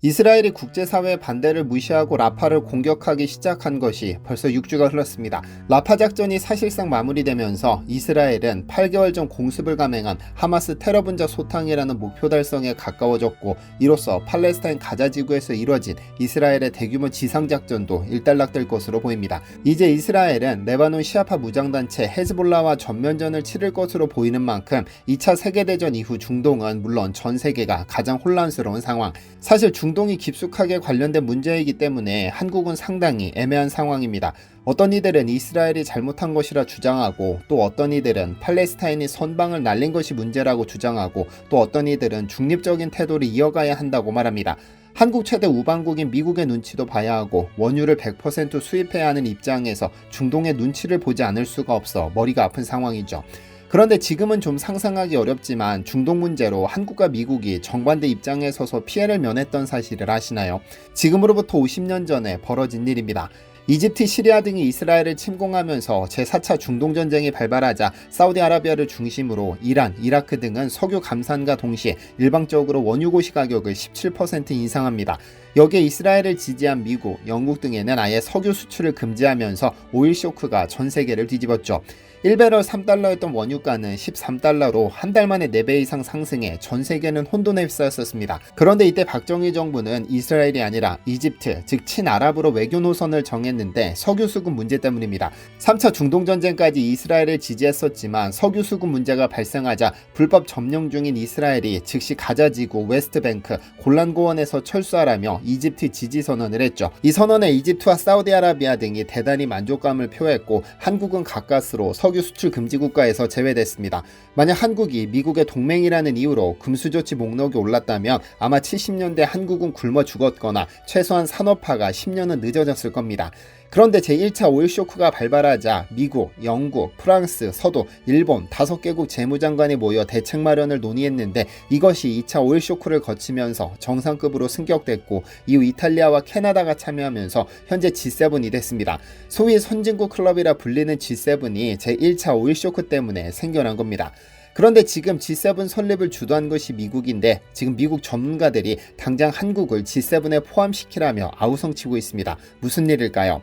이스라엘이 국제사회의 반대를 무시하고 라파를 공격하기 시작한 것이 벌써 6주가 흘렀습니다. 라파 작전이 사실상 마무리되면서 이스라엘은 8개월 전 공습을 감행한 하마스 테러 분자 소탕이라는 목표 달성에 가까워졌고, 이로써 팔레스타인 가자 지구에서 이뤄진 이스라엘의 대규모 지상작전도 일단락될 것으로 보입니다. 이제 이스라엘은 레바논 시아파 무장단체 헤즈볼라와 전면전을 치를 것으로 보이는 만큼 2차 세계대전 이후 중동은 물론 전 세계가 가장 혼란스러운 상황. 사실 중동이 깊숙하게 관련된 문제이기 때문에 한국은 상당히 애매한 상황입니다. 어떤 이들은 이스라엘이 잘못한 것이라 주장하고, 또 어떤 이들은 팔레스타인이 선방을 날린 것이 문제라고 주장하고, 또 어떤 이들은 중립적인 태도를 이어가야 한다고 말합니다. 한국 최대 우방국인 미국의 눈치도 봐야 하고, 원유를 100% 수입해야 하는 입장에서 중동의 눈치를 보지 않을 수가 없어 머리가 아픈 상황이죠. 그런데 지금은 좀 상상하기 어렵지만 중동 문제로 한국과 미국이 정반대 입장에 서서 피해를 면했던 사실을 아시나요? 지금으로부터 50년 전에 벌어진 일입니다. 이집트, 시리아 등이 이스라엘을 침공하면서 제4차 중동전쟁이 발발하자 사우디아라비아를 중심으로 이란, 이라크 등은 석유 감산과 동시에 일방적으로 원유고시 가격을 17% 인상합니다. 여기에 이스라엘을 지지한 미국, 영국 등에는 아예 석유 수출을 금지하면서 오일 쇼크가 전 세계를 뒤집었죠. 1배럴 3달러였던 원유가는 13달러로 한 달 만에 4배 이상 상승해 전 세계는 혼돈에 휩싸였습니다. 그런데 이때 박정희 정부는 이스라엘이 아니라 이집트, 즉 친아랍으로 외교 노선을 정했는데 석유 수급 문제 때문입니다. 3차 중동전쟁까지 이스라엘을 지지했었지만 석유 수급 문제가 발생하자 불법 점령 중인 이스라엘이 즉시 가자지구, 웨스트뱅크, 골란고원에서 철수하라며 이집트 지지 선언을 했죠. 이 선언에 이집트와 사우디아라비아 등이 대단히 만족감을 표했고, 한국은 가까스로 석유 수출 금지 국가에서 제외됐습니다. 만약 한국이 미국의 동맹이라는 이유로 금수조치 목록에 올랐다면 아마 70년대 한국은 굶어 죽었거나 최소한 산업화가 10년은 늦어졌을 겁니다. 그런데 제1차 오일 쇼크가 발발하자 미국, 영국, 프랑스, 서도, 일본 5개국 재무장관이 모여 대책 마련을 논의했는데, 이것이 2차 오일 쇼크를 거치면서 정상급으로 승격됐고, 이후 이탈리아와 캐나다가 참여하면서 현재 G7이 됐습니다. 소위 선진국 클럽이라 불리는 G7이 제1차 오일 쇼크 때문에 생겨난 겁니다. 그런데 지금 G7 설립을 주도한 것이 미국인데, 지금 미국 전문가들이 당장 한국을 G7에 포함시키라며 아우성치고 있습니다. 무슨 일일까요?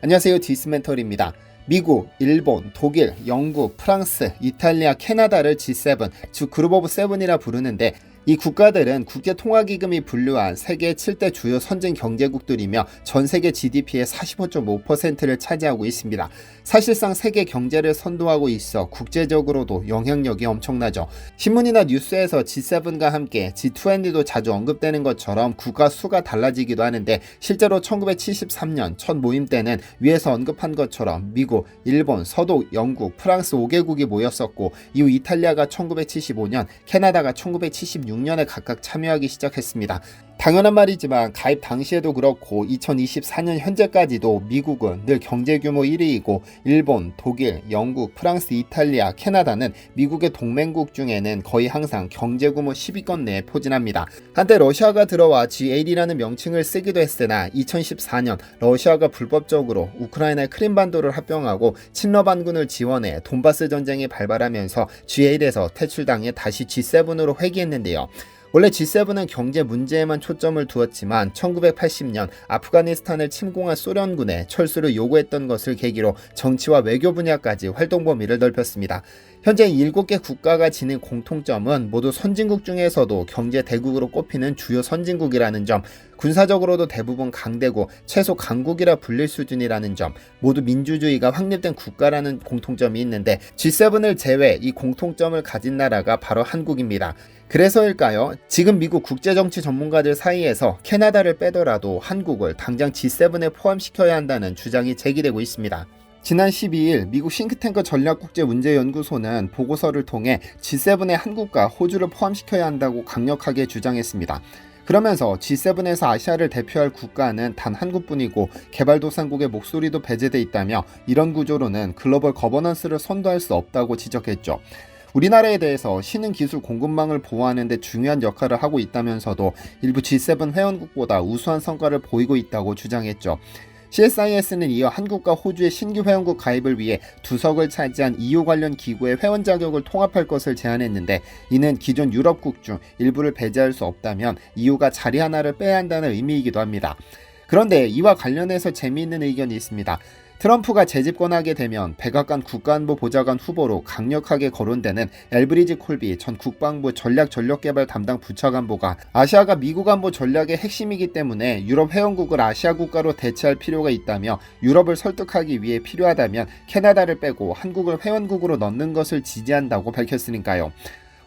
안녕하세요, 디스멘털입니다. 미국, 일본, 독일, 영국, 프랑스, 이탈리아, 캐나다를 G7, 즉 그룹 오브 세븐이라 부르는데, 이 국가들은 국제통화기금이 분류한 세계 7대 주요 선진 경제국들이며 전 세계 GDP의 45.5%를 차지하고 있습니다. 사실상 세계 경제를 선도하고 있어 국제적으로도 영향력이 엄청나죠. 신문이나 뉴스에서 G7과 함께 G20도 자주 언급되는 것처럼 국가 수가 달라지기도 하는데, 실제로 1973년 첫 모임 때는 위에서 언급한 것처럼 미국, 일본, 서도, 영국, 프랑스 5개국이 모였었고, 이후 이탈리아가 1975년, 캐나다가 1976년에 각각 참여하기 시작했습니다. 당연한 말이지만 가입 당시에도 그렇고 2024년 현재까지도 미국은 늘 경제규모 1위이고, 일본, 독일, 영국, 프랑스, 이탈리아, 캐나다는 미국의 동맹국 중에는 거의 항상 경제규모 10위권 내에 포진합니다. 한때 러시아가 들어와 G8이라는 명칭을 쓰기도 했으나 2014년 러시아가 불법적으로 우크라이나의 크림반도를 합병하고 친러 반군을 지원해 돈바스 전쟁이 발발하면서 G8에서 퇴출당해 다시 G7으로 회귀했는데요. 원래 G7은 경제 문제에만 초점을 두었지만 1980년 아프가니스탄을 침공한 소련군의 철수를 요구했던 것을 계기로 정치와 외교 분야까지 활동 범위를 넓혔습니다. 현재 7개 국가가 지닌 공통점은 모두 선진국 중에서도 경제 대국으로 꼽히는 주요 선진국이라는 점, 군사적으로도 대부분 강대국, 최소 강국이라 불릴 수준이라는 점, 모두 민주주의가 확립된 국가라는 공통점이 있는데, G7을 제외 이 공통점을 가진 나라가 바로 한국입니다. 그래서일까요? 지금 미국 국제정치 전문가들 사이에서 캐나다를 빼더라도 한국을 당장 G7에 포함시켜야 한다는 주장이 제기되고 있습니다. 지난 12일 미국 싱크탱크 전략국제문제연구소는 보고서를 통해 G7에 한국과 호주를 포함시켜야 한다고 강력하게 주장했습니다. 그러면서 G7에서 아시아를 대표할 국가는 단 한 국뿐이고 개발도상국의 목소리도 배제돼 있다며, 이런 구조로는 글로벌 거버넌스를 선도할 수 없다고 지적했죠. 우리나라에 대해서 신흥 기술 공급망을 보호하는 데 중요한 역할을 하고 있다면서도 일부 G7 회원국보다 우수한 성과를 보이고 있다고 주장했죠. CSIS는 이어 한국과 호주의 신규 회원국 가입을 위해 두석을 차지한 EU 관련 기구의 회원 자격을 통합할 것을 제안했는데, 이는 기존 유럽국 중 일부를 배제할 수 없다면 EU가 자리 하나를 빼야 한다는 의미이기도 합니다. 그런데 이와 관련해서 재미있는 의견이 있습니다. 트럼프가 재집권하게 되면 백악관 국가안보보좌관 후보로 강력하게 거론되는 엘브리지 콜비 전 국방부 전략전력개발 담당 부차관보가 아시아가 미국 안보 전략의 핵심이기 때문에 유럽 회원국을 아시아 국가로 대체할 필요가 있다며, 유럽을 설득하기 위해 필요하다면 캐나다를 빼고 한국을 회원국으로 넣는 것을 지지한다고 밝혔으니까요.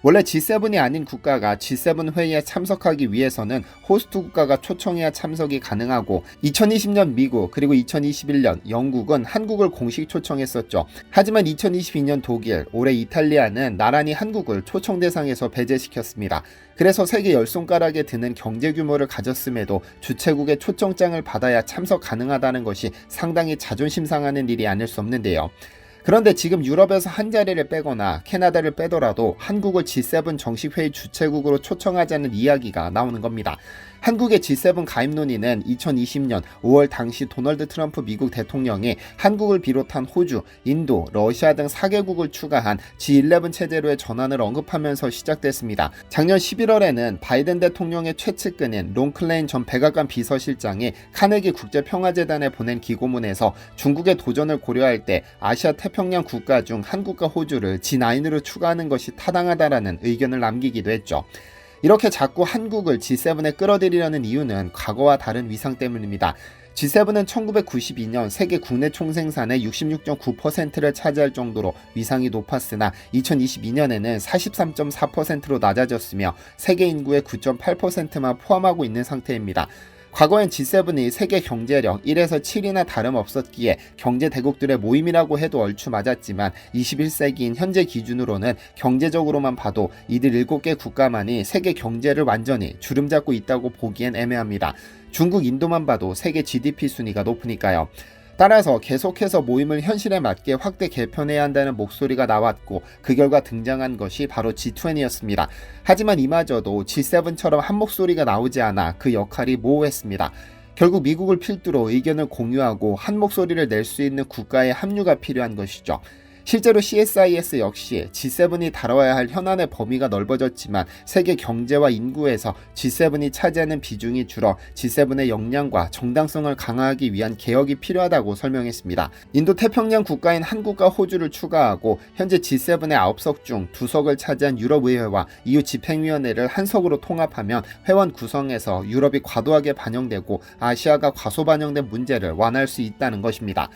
원래 G7이 아닌 국가가 G7 회의에 참석하기 위해서는 호스트 국가가 초청해야 참석이 가능하고, 2020년 미국 그리고 2021년 영국은 한국을 공식 초청했었죠. 하지만 2022년 독일, 올해 이탈리아는 나란히 한국을 초청 대상에서 배제시켰습니다. 그래서 세계 10손가락에 드는 경제 규모를 가졌음에도 주최국의 초청장을 받아야 참석 가능하다는 것이 상당히 자존심 상하는 일이 아닐 수 없는데요. 그런데 지금 유럽에서 한 자리를 빼거나 캐나다를 빼더라도 한국을 G7 정식 회의 주최국으로 초청하자는 이야기가 나오는 겁니다. 한국의 G7 가입 논의는 2020년 5월 당시 도널드 트럼프 미국 대통령이 한국을 비롯한 호주, 인도, 러시아 등 4개국을 추가한 G11 체제로의 전환을 언급하면서 시작됐습니다. 작년 11월에는 바이든 대통령의 최측근인 론 클레인 전 백악관 비서실장이 카네기 국제평화재단에 보낸 기고문에서 중국의 도전을 고려할 때 아시아 태평양 국가 중 한국과 호주를 G9으로 추가하는 것이 타당하다라는 의견을 남기기도 했죠. 이렇게 자꾸 한국을 G7에 끌어들이려는 이유는 과거와 다른 위상 때문입니다. G7은 1992년 세계 국내 총생산의 66.9%를 차지할 정도로 위상이 높았으나 2022년에는 43.4%로 낮아졌으며 세계 인구의 9.8%만 포함하고 있는 상태입니다. 과거엔 G7이 세계 경제력 1에서 7이나 다름없었기에 경제대국들의 모임이라고 해도 얼추 맞았지만, 21세기인 현재 기준으로는 경제적으로만 봐도 이들 7개 국가만이 세계 경제를 완전히 주름잡고 있다고 보기엔 애매합니다. 중국, 인도만 봐도 세계 GDP 순위가 높으니까요. 따라서 계속해서 모임을 현실에 맞게 확대 개편해야 한다는 목소리가 나왔고, 그 결과 등장한 것이 바로 G20였습니다. 하지만 이마저도 G7처럼 한 목소리가 나오지 않아 그 역할이 모호했습니다. 결국 미국을 필두로 의견을 공유하고 한 목소리를 낼 수 있는 국가의 합류가 필요한 것이죠. 실제로 CSIS 역시 G7이 다뤄야 할 현안의 범위가 넓어졌지만 세계 경제와 인구에서 G7이 차지하는 비중이 줄어 G7의 역량과 정당성을 강화하기 위한 개혁이 필요하다고 설명했습니다. 인도 태평양 국가인 한국과 호주를 추가하고 현재 G7의 9석 중 2석을 차지한 유럽의회와 EU 집행위원회를 한 석으로 통합하면 회원 구성에서 유럽이 과도하게 반영되고 아시아가 과소 반영된 문제를 완화할 수 있다는 것입니다.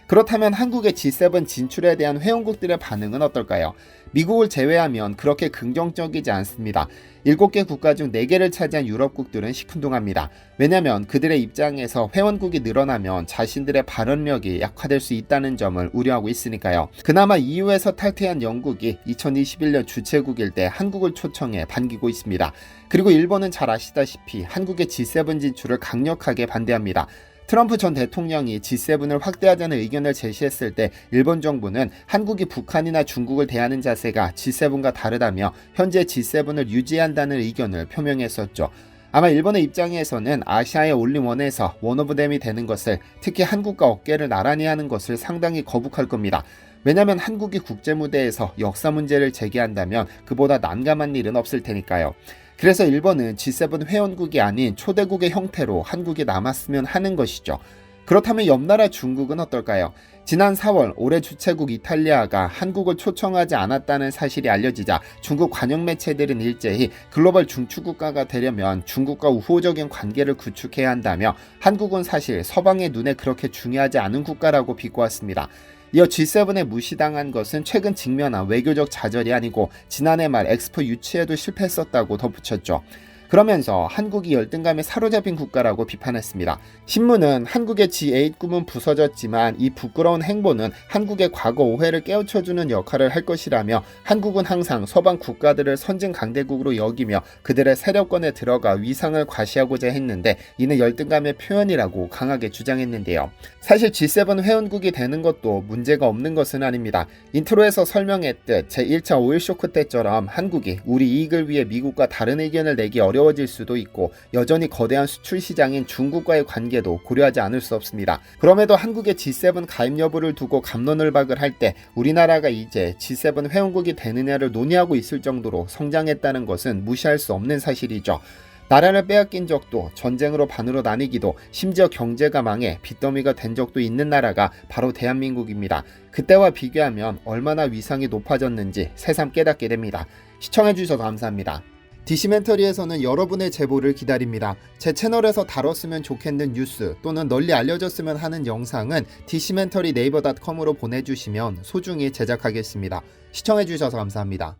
그렇다면 한국의 G7 진출에 대한 회원국들의 반응은 어떨까요? 미국을 제외하면 그렇게 긍정적이지 않습니다. 7개 국가 중 4개를 차지한 유럽국들은 시큰둥합니다. 왜냐하면 그들의 입장에서 회원국이 늘어나면 자신들의 발언력이 약화될 수 있다는 점을 우려하고 있으니까요. 그나마 EU에서 탈퇴한 영국이 2021년 주최국일 때 한국을 초청해 반기고 있습니다. 그리고 일본은 잘 아시다시피 한국의 G7 진출을 강력하게 반대합니다. 트럼프 전 대통령이 G7을 확대하자는 의견을 제시했을 때 일본 정부는 한국이 북한이나 중국을 대하는 자세가 G7과 다르다며 현재 G7을 유지해야 한다는 의견을 표명했었죠. 아마 일본의 입장에서는 아시아의 올림원에서 원오브댐이 되는 것을, 특히 한국과 어깨를 나란히 하는 것을 상당히 거북할 겁니다. 왜냐하면 한국이 국제무대에서 역사 문제를 제기한다면 그보다 난감한 일은 없을 테니까요. 그래서 일본은 G7 회원국이 아닌 초대국의 형태로 한국이 남았으면 하는 것이죠. 그렇다면 옆나라 중국은 어떨까요? 지난 4월 올해 주최국 이탈리아가 한국을 초청하지 않았다는 사실이 알려지자 중국 관영 매체들은 일제히 글로벌 중추국가가 되려면 중국과 우호적인 관계를 구축해야 한다며 한국은 사실 서방의 눈에 그렇게 중요하지 않은 국가라고 비꼬았습니다. 이어 G7에 무시당한 것은 최근 직면한 외교적 좌절이 아니고 지난해 말 엑스포 유치에도 실패했었다고 덧붙였죠. 그러면서 한국이 열등감에 사로잡힌 국가라고 비판했습니다. 신문은 한국의 G8 꿈은 부서졌지만 이 부끄러운 행보는 한국의 과거 오해를 깨우쳐주는 역할을 할 것이라며, 한국은 항상 서방 국가들을 선진 강대국으로 여기며 그들의 세력권에 들어가 위상을 과시하고자 했는데 이는 열등감의 표현이라고 강하게 주장했는데요. 사실 G7 회원국이 되는 것도 문제가 없는 것은 아닙니다. 인트로에서 설명했듯 제1차 오일 쇼크 때처럼 한국이 우리 이익을 위해 미국과 다른 의견을 내기 어렵 어려워질 수도 있고 여전히 거대한 수출 시장인 중국과의 관계도 고려하지 않을 수 없습니다. 그럼에도 한국의 G7 가입 여부를 두고 갑론을박을 할 때 우리나라가 이제 G7 회원국이 되느냐를 논의하고 있을 정도로 성장했다는 것은 무시할 수 없는 사실이죠. 나라를 빼앗긴 적도, 전쟁으로 반으로 나뉘기도, 심지어 경제가 망해 빚더미가 된 적도 있는 나라가 바로 대한민국입니다. 그때와 비교하면 얼마나 위상이 높아졌는지 새삼 깨닫게 됩니다. 시청해주셔서 감사합니다. 디시멘터리에서는 여러분의 제보를 기다립니다. 제 채널에서 다뤘으면 좋겠는 뉴스 또는 널리 알려졌으면 하는 영상은 디시멘터리 네이버.com으로 보내주시면 소중히 제작하겠습니다. 시청해주셔서 감사합니다.